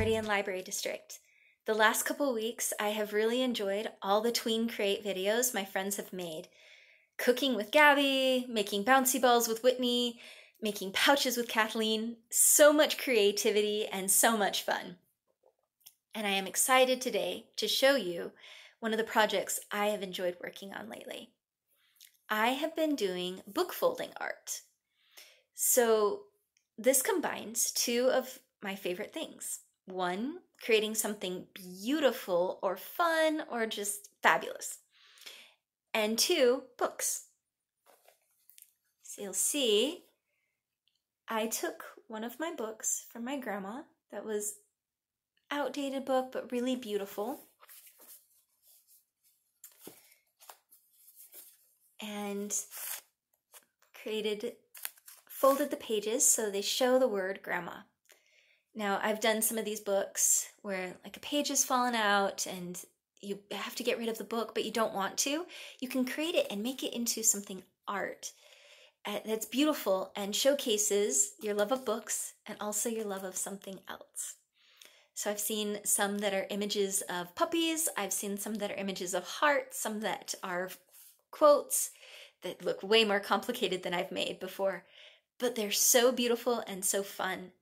Guardian Library District. The last couple weeks, I have really enjoyed all the Tween Create videos my friends have made. Cooking with Gabby, making bouncy balls with Whitney, making pouches with Kathleen. So much creativity and so much fun. And I am excited today to show you one of the projects I have enjoyed working on lately. I have been doing book folding art. So this combines two of my favorite things. One, creating something beautiful or fun or just fabulous. And two, books. So you'll see, I took one of my books from my grandma that was an outdated book but really beautiful. And folded the pages so they show the word grandma. Now, I've done some of these books where like a page has fallen out and you have to get rid of the book, but you don't want to. You can create it and make it into something art that's beautiful and showcases your love of books and also your love of something else. So I've seen some that are images of puppies. I've seen some that are images of hearts, some that are quotes that look way more complicated than I've made before, but they're so beautiful and so fun.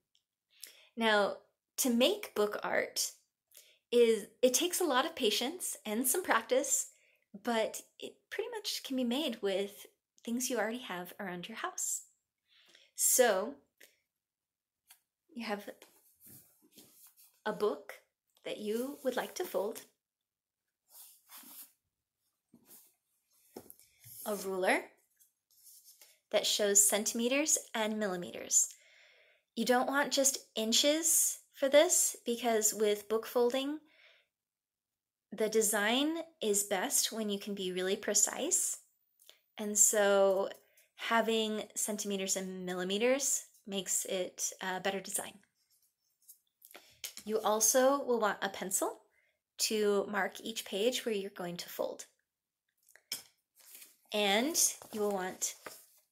Now, to make book art, it takes a lot of patience and some practice, but it pretty much can be made with things you already have around your house. So you have a book that you would like to fold, a ruler that shows centimeters and millimeters. You don't want just inches for this because with book folding, the design is best when you can be really precise. And so having centimeters and millimeters makes it a better design. You also will want a pencil to mark each page where you're going to fold. And you will want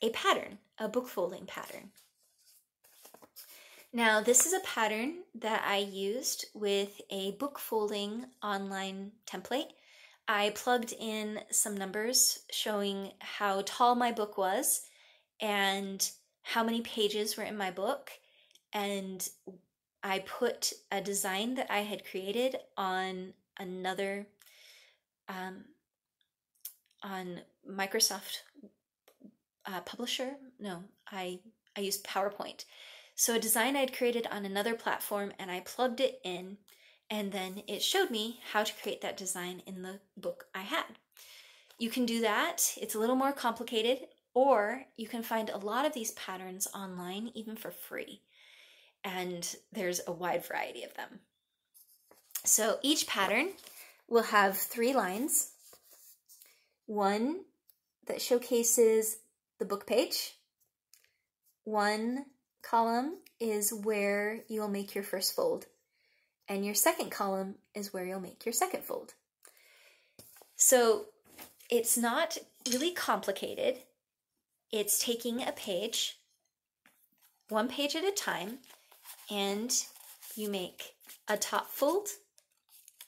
a pattern, a book folding pattern. Now, this is a pattern that I used with a book folding online template. I plugged in some numbers showing how tall my book was and how many pages were in my book. And I put a design that I had created on another, on Microsoft Publisher. No, I used PowerPoint. So a design I'd created on another platform and I plugged it in and then it showed me how to create that design in the book I had. You can do that. It's a little more complicated, or you can find a lot of these patterns online even for free. And there's a wide variety of them. So each pattern will have 3 lines. One that showcases the book page. One column is where you'll make your first fold, and your second column is where you'll make your second fold. So it's not really complicated. It's taking a page, one page at a time, and you make a top fold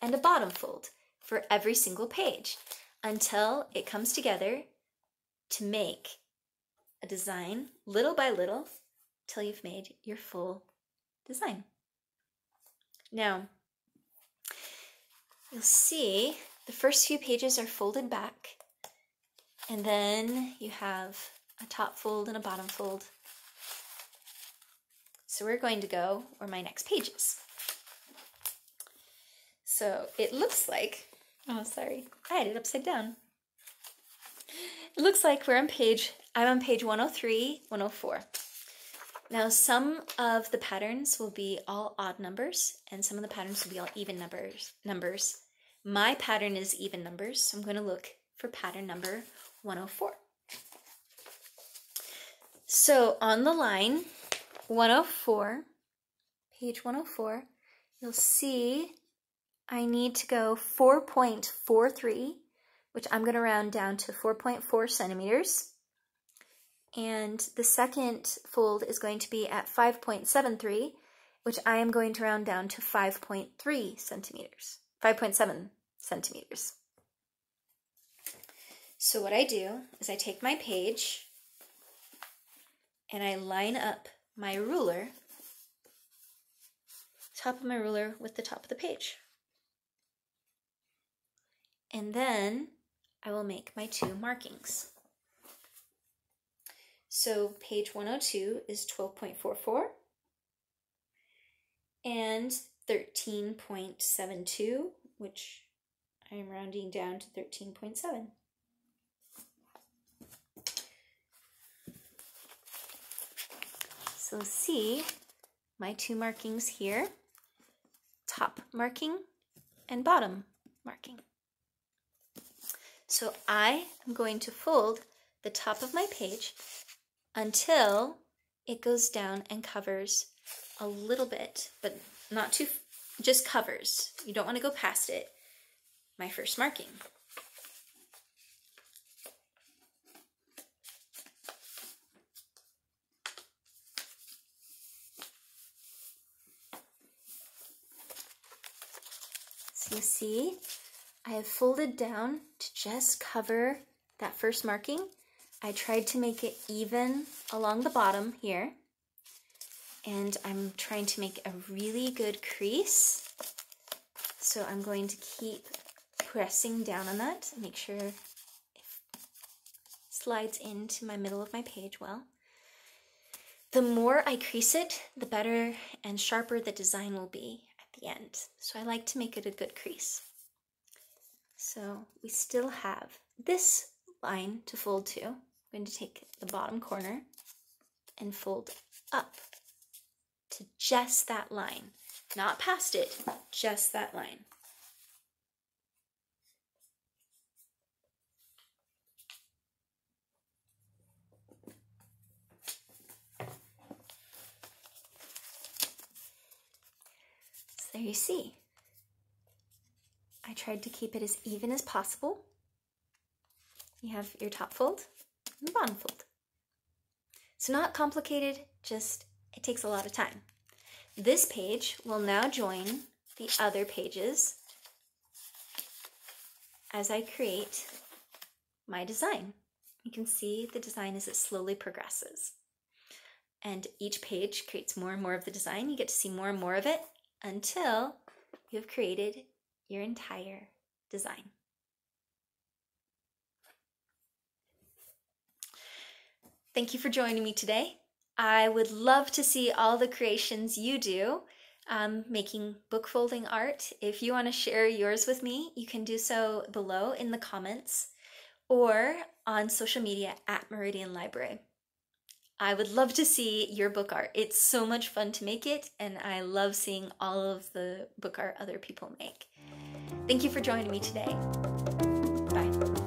and a bottom fold for every single page until it comes together to make a design little by little till you've made your full design. Now, you'll see the first few pages are folded back, and then you have a top fold and a bottom fold. So we're going to go where my next page is. So it looks like, oh sorry, I had it upside down. It looks like I'm on page 103, 104. Now, some of the patterns will be all odd numbers, and some of the patterns will be all even numbers. My pattern is even numbers, so I'm going to look for pattern number 104. So on the line 104, page 104, you'll see I need to go 4.43, which I'm going to round down to 4.4 centimeters. And the second fold is going to be at 5.73, which I am going to round down to 5.3 centimeters, 5.7 centimeters. So what I do is I take my page and I line up my ruler, top of my ruler with the top of the page. And then I will make my 2 markings. So page 102 is 12.44 and 13.72, which I am rounding down to 13.7. So see my 2 markings here, top marking and bottom marking. So I am going to fold the top of my page until it goes down and covers a little bit, but not too, just covers. You don't want to go past it. My first marking. So you see, I have folded down to just cover that first marking. I tried to make it even along the bottom here, and I'm trying to make a really good crease. So I'm going to keep pressing down on that, make sure it slides into my middle of my page well. The more I crease it, the better and sharper the design will be at the end. So I like to make it a good crease. So we still have this line to fold to. I'm going to take the bottom corner and fold up to just that line. Not past it, just that line. So there you see. I tried to keep it as even as possible. You have your top fold and the bottom fold. So not complicated, just it takes a lot of time. This page will now join the other pages as I create my design. You can see the design as it slowly progresses. And each page creates more and more of the design. You get to see more and more of it until you have created your entire design. Thank you for joining me today. I would love to see all the creations you do making book folding art. If you want to share yours with me, you can do so below in the comments or on social media at Meridian Library. I would love to see your book art. It's so much fun to make it, and I love seeing all of the book art other people make. Thank you for joining me today. Bye.